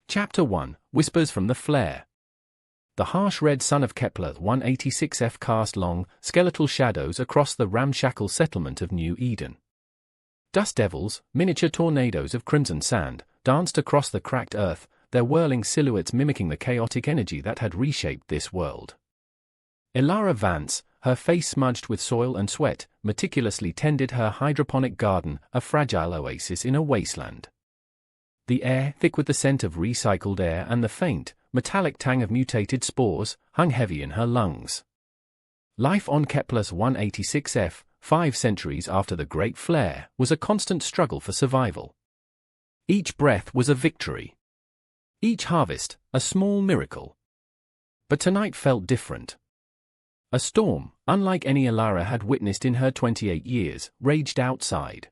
Chapter 1 Whispers from the Flare. The harsh red sun of Kepler 186f cast long, skeletal shadows across the ramshackle settlement of New Eden. Dust devils, miniature tornadoes of crimson sand, danced across the cracked earth, their whirling silhouettes mimicking the chaotic energy that had reshaped this world. Elara Vance, her face smudged with soil and sweat, meticulously tended her hydroponic garden, a fragile oasis in a wasteland. The air, thick with the scent of recycled air and the faint, metallic tang of mutated spores, hung heavy in her lungs. Life on Kepler's 186f, 5 centuries after the Great Flare, was a constant struggle for survival. Each breath was a victory. Each harvest, a small miracle. But tonight felt different. A storm, unlike any Elara had witnessed in her 28 years, raged outside.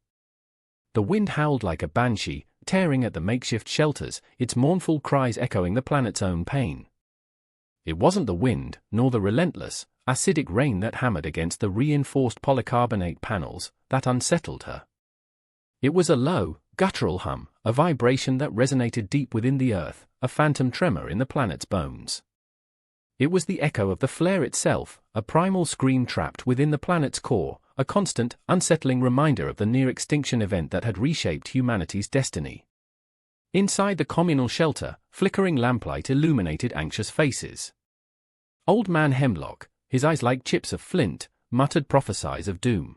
The wind howled like a banshee, tearing at the makeshift shelters, its mournful cries echoing the planet's own pain. It wasn't the wind, nor the relentless, acidic rain that hammered against the reinforced polycarbonate panels, that unsettled her. It was a low, guttural hum, a vibration that resonated deep within the earth, a phantom tremor in the planet's bones. It was the echo of the flare itself, a primal scream trapped within the planet's core, a constant, unsettling reminder of the near-extinction event that had reshaped humanity's destiny. Inside the communal shelter, flickering lamplight illuminated anxious faces. Old Man Hemlock, his eyes like chips of flint, muttered prophecies of doom.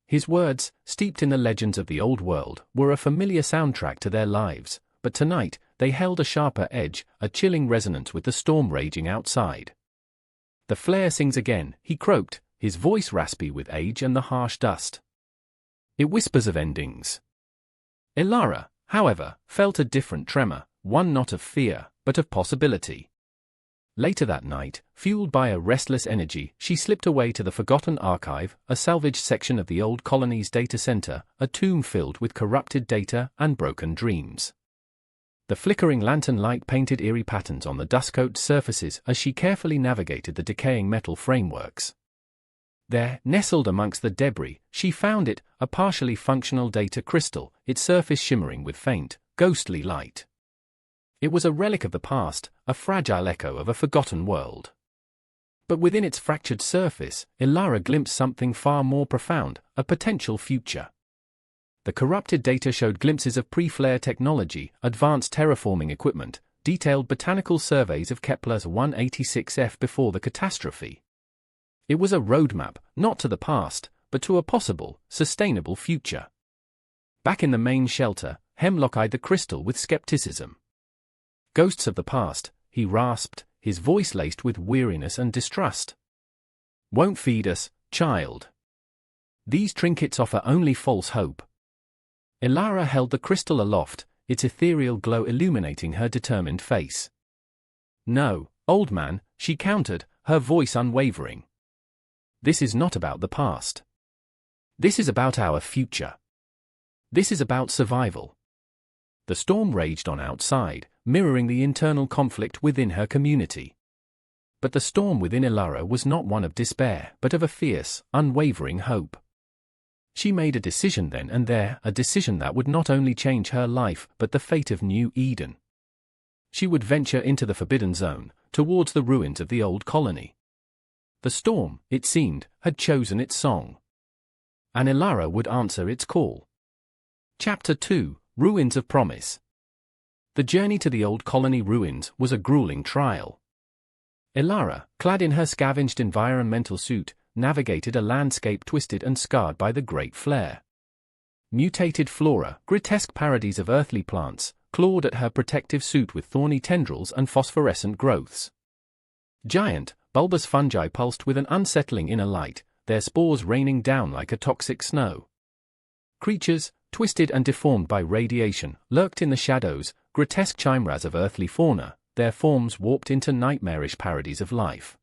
His words, steeped in the legends of the old world, were a familiar soundtrack to their lives, but tonight, they held a sharper edge, a chilling resonance with the storm raging outside. "The flare sings again," he croaked, his voice raspy with age and the harsh dust. "It whispers of endings." Elara, however, felt a different tremor, one not of fear, but of possibility. Later that night, fueled by a restless energy, she slipped away to the Forgotten Archive, a salvaged section of the old colony's data center, a tomb filled with corrupted data and broken dreams. The flickering lantern light painted eerie patterns on the dust-coated surfaces as she carefully navigated the decaying metal frameworks. There, nestled amongst the debris, she found it, a partially functional data crystal, its surface shimmering with faint, ghostly light. It was a relic of the past, a fragile echo of a forgotten world. But within its fractured surface, Elara glimpsed something far more profound, a potential future. The corrupted data showed glimpses of pre-flare technology, advanced terraforming equipment, detailed botanical surveys of Kepler's 186f before the catastrophe. It was a roadmap, not to the past, but to a possible, sustainable future. Back in the main shelter, Hemlock eyed the crystal with skepticism. "Ghosts of the past," he rasped, his voice laced with weariness and distrust. "Won't feed us, child. These trinkets offer only false hope." Elara held the crystal aloft, its ethereal glow illuminating her determined face. "No, old man," she countered, her voice unwavering. "This is not about the past. This is about our future. This is about survival." The storm raged on outside, mirroring the internal conflict within her community. But the storm within Elara was not one of despair, but of a fierce, unwavering hope. She made a decision then and there, a decision that would not only change her life, but the fate of New Eden. She would venture into the Forbidden Zone, towards the ruins of the old colony. The storm, it seemed, had chosen its song. And Elara would answer its call. Chapter 2 Ruins of Promise. The journey to the old colony ruins was a grueling trial. Elara, clad in her scavenged environmental suit, navigated a landscape twisted and scarred by the Great Flare. Mutated flora, grotesque parodies of earthly plants, clawed at her protective suit with thorny tendrils and phosphorescent growths. Giant, bulbous fungi pulsed with an unsettling inner light, their spores raining down like a toxic snow. Creatures, twisted and deformed by radiation, lurked in the shadows, grotesque chimeras of earthly fauna, their forms warped into nightmarish parodies of life.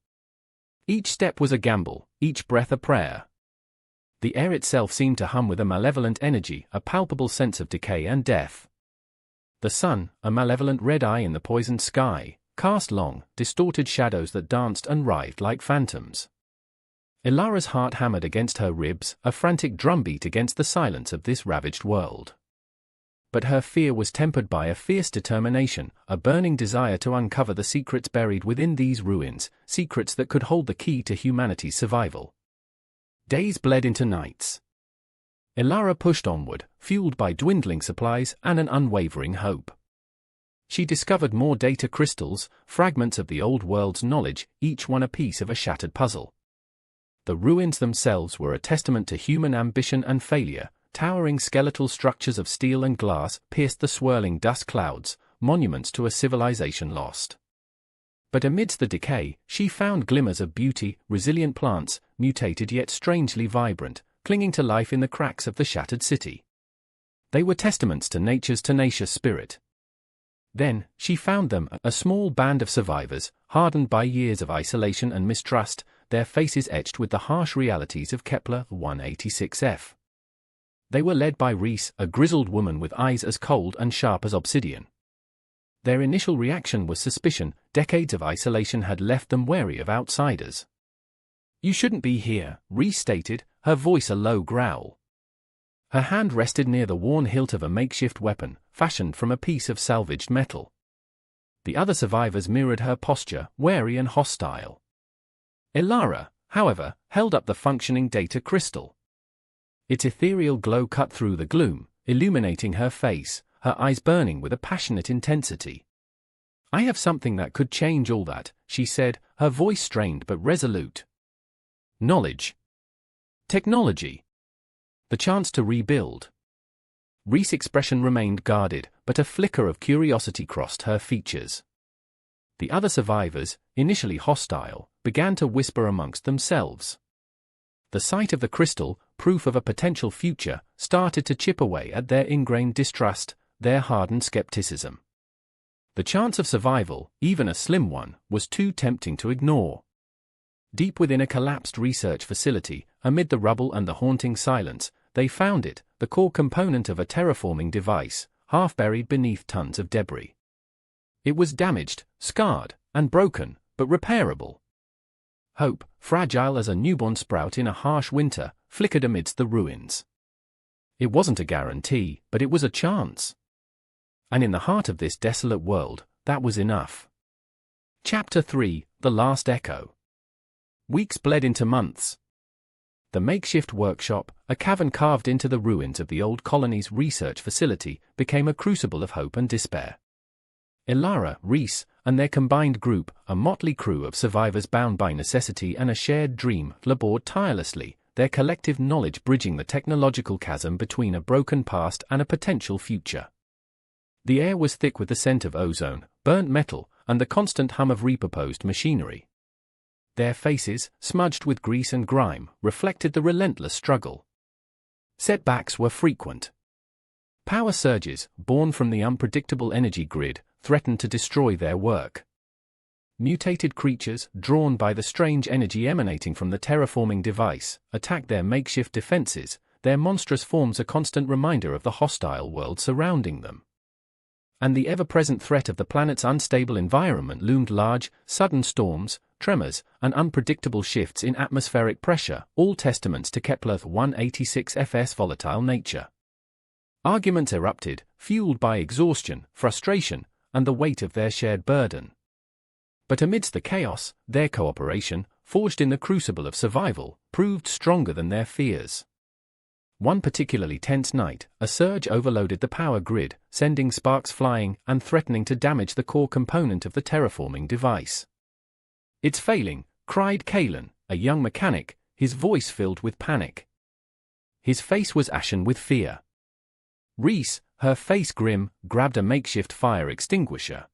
Each step was a gamble, each breath a prayer. The air itself seemed to hum with a malevolent energy, a palpable sense of decay and death. The sun, a malevolent red eye in the poisoned sky, cast long, distorted shadows that danced and writhed like phantoms. Elara's heart hammered against her ribs, a frantic drumbeat against the silence of this ravaged world. But her fear was tempered by a fierce determination, a burning desire to uncover the secrets buried within these ruins, secrets that could hold the key to humanity's survival. Days bled into nights. Elara pushed onward, fueled by dwindling supplies and an unwavering hope. She discovered more data crystals, fragments of the old world's knowledge, each one a piece of a shattered puzzle. The ruins themselves were a testament to human ambition and failure. Towering skeletal structures of steel and glass pierced the swirling dust clouds, monuments to a civilization lost. But amidst the decay, she found glimmers of beauty, resilient plants, mutated yet strangely vibrant, clinging to life in the cracks of the shattered city. They were testaments to nature's tenacious spirit. Then, she found them, a small band of survivors, hardened by years of isolation and mistrust, their faces etched with the harsh realities of Kepler 186f. They were led by Reese, a grizzled woman with eyes as cold and sharp as obsidian. Their initial reaction was suspicion. Decades of isolation had left them wary of outsiders. "You shouldn't be here," Reese stated, her voice a low growl. Her hand rested near the worn hilt of a makeshift weapon, fashioned from a piece of salvaged metal. The other survivors mirrored her posture, wary and hostile. Elara, however, held up the functioning data crystal. Its ethereal glow cut through the gloom, illuminating her face, her eyes burning with a passionate intensity. "I have something that could change all that," she said, her voice strained but resolute. "Knowledge. Technology. The chance to rebuild." Reese's expression remained guarded, but a flicker of curiosity crossed her features. The other survivors, initially hostile, began to whisper amongst themselves. The sight of the crystal, proof of a potential future, started to chip away at their ingrained distrust, their hardened skepticism. The chance of survival, even a slim one, was too tempting to ignore. Deep within a collapsed research facility, amid the rubble and the haunting silence, they found it, the core component of a terraforming device, half buried beneath tons of debris. It was damaged, scarred, and broken, but repairable. Hope, fragile as a newborn sprout in a harsh winter, flickered amidst the ruins. It wasn't a guarantee, but it was a chance. And in the heart of this desolate world, that was enough. Chapter 3, The Last Echo. Weeks bled into months. The makeshift workshop, a cavern carved into the ruins of the old colony's research facility, became a crucible of hope and despair. Elara, Reese, and their combined group, a motley crew of survivors bound by necessity and a shared dream, labored tirelessly, their collective knowledge bridging the technological chasm between a broken past and a potential future. The air was thick with the scent of ozone, burnt metal, and the constant hum of repurposed machinery. Their faces, smudged with grease and grime, reflected the relentless struggle. Setbacks were frequent. Power surges, born from the unpredictable energy grid, threatened to destroy their work. Mutated creatures, drawn by the strange energy emanating from the terraforming device, attacked their makeshift defenses, their monstrous forms a constant reminder of the hostile world surrounding them. And the ever-present threat of the planet's unstable environment loomed large, sudden storms, tremors, and unpredictable shifts in atmospheric pressure, all testaments to Kepler 186f's volatile nature. Arguments erupted, fueled by exhaustion, frustration, and the weight of their shared burden. But amidst the chaos, their cooperation, forged in the crucible of survival, proved stronger than their fears. One particularly tense night, a surge overloaded the power grid, sending sparks flying and threatening to damage the core component of the terraforming device. "It's failing," cried Kalen, a young mechanic, his voice filled with panic. His face was ashen with fear. Reese, her face grim, grabbed a makeshift fire extinguisher.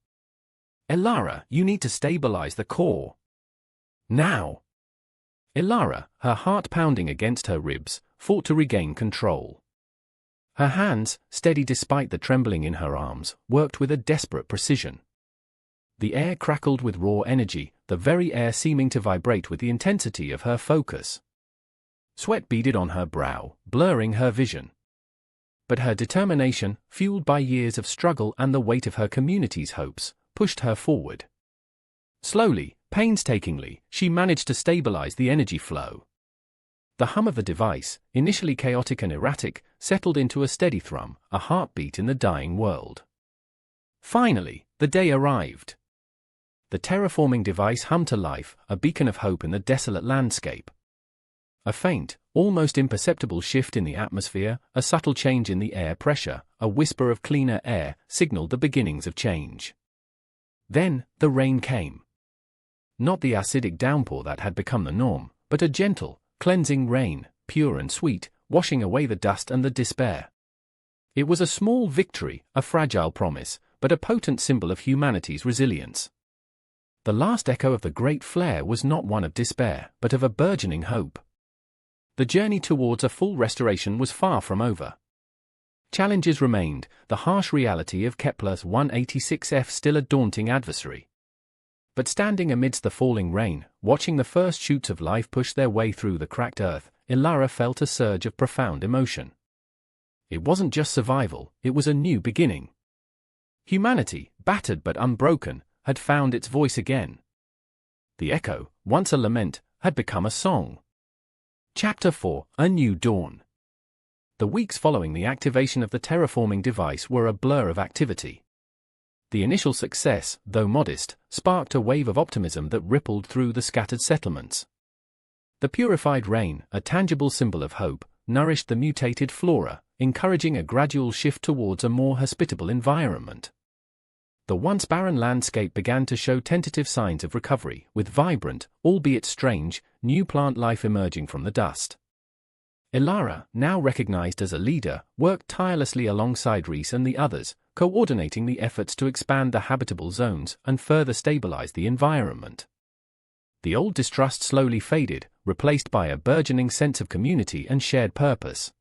"Elara, you need to stabilize the core. Now!" Elara, her heart pounding against her ribs, fought to regain control. Her hands, steady despite the trembling in her arms, worked with a desperate precision. The air crackled with raw energy, the very air seeming to vibrate with the intensity of her focus. Sweat beaded on her brow, blurring her vision. But her determination, fueled by years of struggle and the weight of her community's hopes, pushed her forward. Slowly, painstakingly, she managed to stabilize the energy flow. The hum of the device, initially chaotic and erratic, settled into a steady thrum, a heartbeat in the dying world. Finally, the day arrived. The terraforming device hummed to life, a beacon of hope in the desolate landscape. A faint, almost imperceptible shift in the atmosphere, a subtle change in the air pressure, a whisper of cleaner air, signaled the beginnings of change. Then, the rain came. Not the acidic downpour that had become the norm, but a gentle, cleansing rain, pure and sweet, washing away the dust and the despair. It was a small victory, a fragile promise, but a potent symbol of humanity's resilience. The last echo of the great flare was not one of despair, but of a burgeoning hope. The journey towards a full restoration was far from over. Challenges remained, the harsh reality of Kepler's 186f still a daunting adversary. But standing amidst the falling rain, watching the first shoots of life push their way through the cracked earth, Ilara felt a surge of profound emotion. It wasn't just survival, it was a new beginning. Humanity, battered but unbroken, had found its voice again. The echo, once a lament, had become a song. Chapter 4: A New Dawn. The weeks following the activation of the terraforming device were a blur of activity. The initial success, though modest, sparked a wave of optimism that rippled through the scattered settlements. The purified rain, a tangible symbol of hope, nourished the mutated flora, encouraging a gradual shift towards a more hospitable environment. The once barren landscape began to show tentative signs of recovery, with vibrant, albeit strange, new plant life emerging from the dust. Ilara, now recognized as a leader, worked tirelessly alongside Reese and the others, coordinating the efforts to expand the habitable zones and further stabilize the environment. The old distrust slowly faded, replaced by a burgeoning sense of community and shared purpose.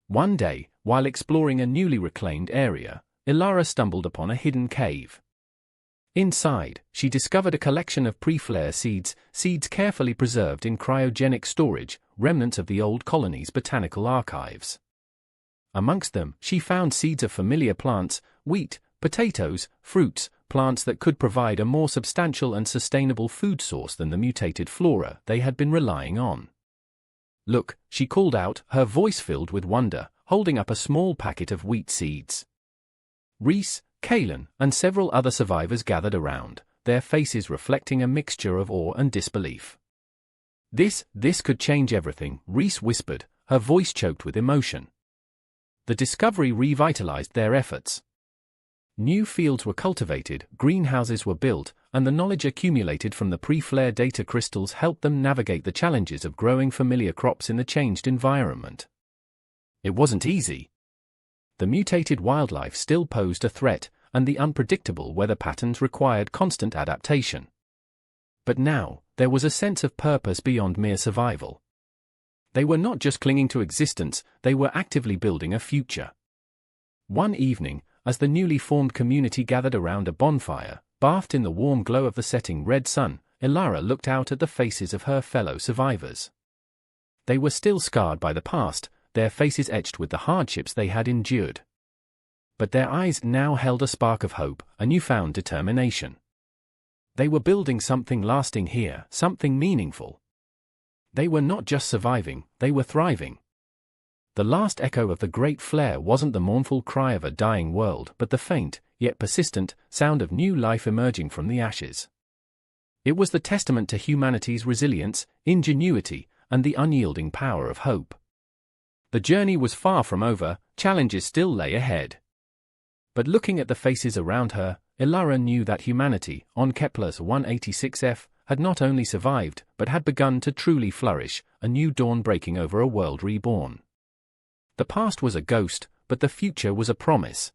One day, while exploring a newly reclaimed area, Ilara stumbled upon a hidden cave. Inside, she discovered a collection of pre-flare seeds carefully preserved in cryogenic storage, remnants of the old colony's botanical archives. Amongst them, she found seeds of familiar plants, wheat, potatoes, fruits, plants that could provide a more substantial and sustainable food source than the mutated flora they had been relying on. "Look," she called out, her voice filled with wonder, holding up a small packet of wheat seeds. Reese, Kalen, and several other survivors gathered around, their faces reflecting a mixture of awe and disbelief. This could change everything," Reese whispered, her voice choked with emotion. The discovery revitalized their efforts. New fields were cultivated, greenhouses were built, and the knowledge accumulated from the pre-flare data crystals helped them navigate the challenges of growing familiar crops in the changed environment. It wasn't easy. The mutated wildlife still posed a threat, and the unpredictable weather patterns required constant adaptation. But now, there was a sense of purpose beyond mere survival. They were not just clinging to existence, they were actively building a future. One evening, as the newly formed community gathered around a bonfire, bathed in the warm glow of the setting red sun, Ilara looked out at the faces of her fellow survivors. They were still scarred by the past, their faces etched with the hardships they had endured. But their eyes now held a spark of hope, a newfound determination. They were building something lasting here, something meaningful. They were not just surviving, they were thriving. The last echo of the great flare wasn't the mournful cry of a dying world, but the faint, yet persistent, sound of new life emerging from the ashes. It was the testament to humanity's resilience, ingenuity, and the unyielding power of hope. The journey was far from over, challenges still lay ahead. But looking at the faces around her, Ilara knew that humanity, on Kepler's 186f, had not only survived, but had begun to truly flourish, a new dawn breaking over a world reborn. The past was a ghost, but the future was a promise.